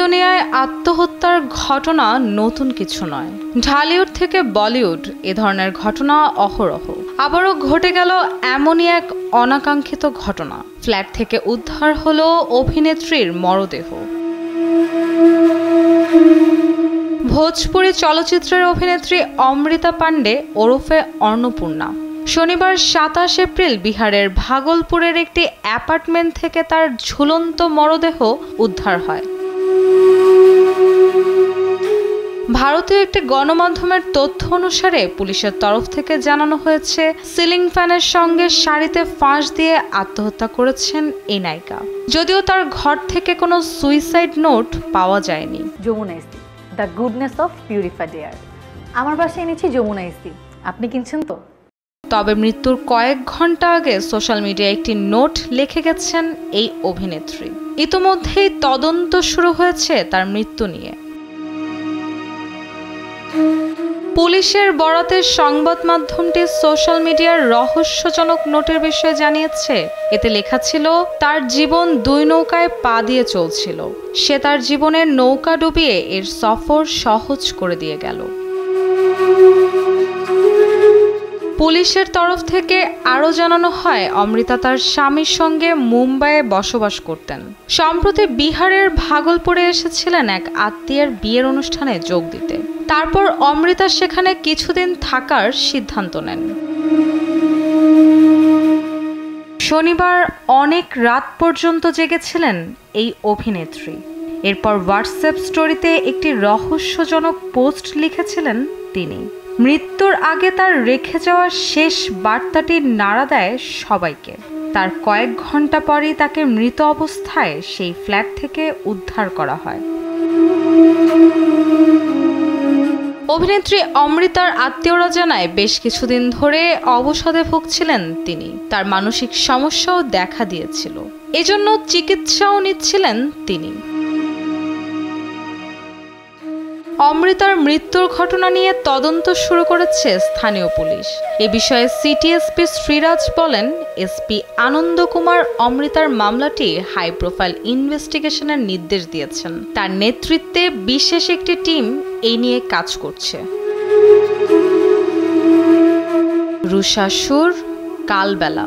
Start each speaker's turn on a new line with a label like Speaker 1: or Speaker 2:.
Speaker 1: দুনিয়ায় আত্মহত্যার ঘটনা নতুন কিছু নয়। ঢালিউড থেকে বলিউড এ ধরনের ঘটনা অহরহ। আবারও ঘটে গেল এমনই এক অনাকাঙ্ক্ষিত ঘটনা। ফ্ল্যাট থেকে উদ্ধার হলো অভিনেত্রীর মরদেহ। ভোজপুরি চলচ্চিত্রের অভিনেত্রী অমৃতা পান্ডে ওরফে অন্নপূর্ণা শনিবার ২৭ এপ্রিল বিহারের ভাগলপুরের একটি অ্যাপার্টমেন্ট থেকে তার ঝুলন্ত মরদেহ উদ্ধার হয়। ভারতীয় একটি গণমাধ্যমের তথ্য অনুসারে পুলিশের তরফ থেকে জানানো হয়েছে, সিলিং ফ্যানের সঙ্গে শাড়িতে ফাঁস দিয়ে আত্মহত্যা করেছেন এই নায়িকা। যদিও তার ঘর থেকে কোনো সুইসাইড নোট পাওয়া যায়নি।
Speaker 2: যমুনা ইস্তি, the goodness of purified air. আমার বাসায় এনেছি যমুনা ইস্তি, আপনি কিনছেন তো?
Speaker 1: তবে মৃত্যুর কয়েক ঘন্টা আগে সোশ্যাল মিডিয়ায় একটি নোট লিখে গেছেন এই অভিনেত্রী। ইতোমধ্যেই তদন্ত শুরু হয়েছে তার মৃত্যু নিয়ে। পুলিশের বরাতে সংবাদ মাধ্যমটি সোশ্যাল মিডিয়ার রহস্যজনক নোটের বিষয়ে জানিয়েছে। এতে লেখা ছিল, তার জীবন ২ নৌকায় পা দিয়ে চলছিল। সে তার জীবনের নৌকা ডুবিয়ে এর সফর সহজ করে দিয়ে গেল। পুলিশের তরফ থেকে আরও জানানো হয়, অমৃতা তার স্বামীর সঙ্গে মুম্বাইয়ে বসবাস করতেন। সম্প্রতি বিহারের ভাগলপুরে এসেছিলেন এক আত্মীয়ের বিয়ের অনুষ্ঠানে যোগ দিতে। তারপর অমৃতা সেখানে কিছুদিন থাকার সিদ্ধান্ত নেন। শনিবার অনেক রাত পর্যন্ত জেগেছিলেন এই অভিনেত্রী। এরপর হোয়াটসঅ্যাপ স্টোরিতে একটি রহস্যজনক পোস্ট লিখেছিলেন তিনি। মৃত্যুর আগে তার রেখে যাওয়া শেষ বার্তাটি নাড়া দেয় সবাইকে। তার কয়েক ঘন্টা পরই তাকে মৃত অবস্থায় সেই ফ্ল্যাট থেকে উদ্ধার করা হয়। অভিনেত্রী অমৃতার আত্মীয়রা জানায়, বেশ কিছুদিন ধরে অবসাদে ভুগছিলেন তিনি। তার মানসিক সমস্যাও দেখা দিয়েছিল, এজন্য চিকিৎসাও নিচ্ছিলেন তিনি। অমৃতার মৃত্যুর ঘটনা নিয়ে তদন্ত শুরু করেছে স্থানীয় পুলিশ। এ বিষয়ে সিটি এসপি শ্রীরাজ বলেন, এসপি আনন্দ কুমার অমৃতার মামলাটি হাই প্রোফাইল ইনভেস্টিগেশনের নির্দেশ দিয়েছেন। তার নেতৃত্বে বিশেষ একটি টিম এই নিয়ে কাজ করছে। রুষা সুর, কালবেলা।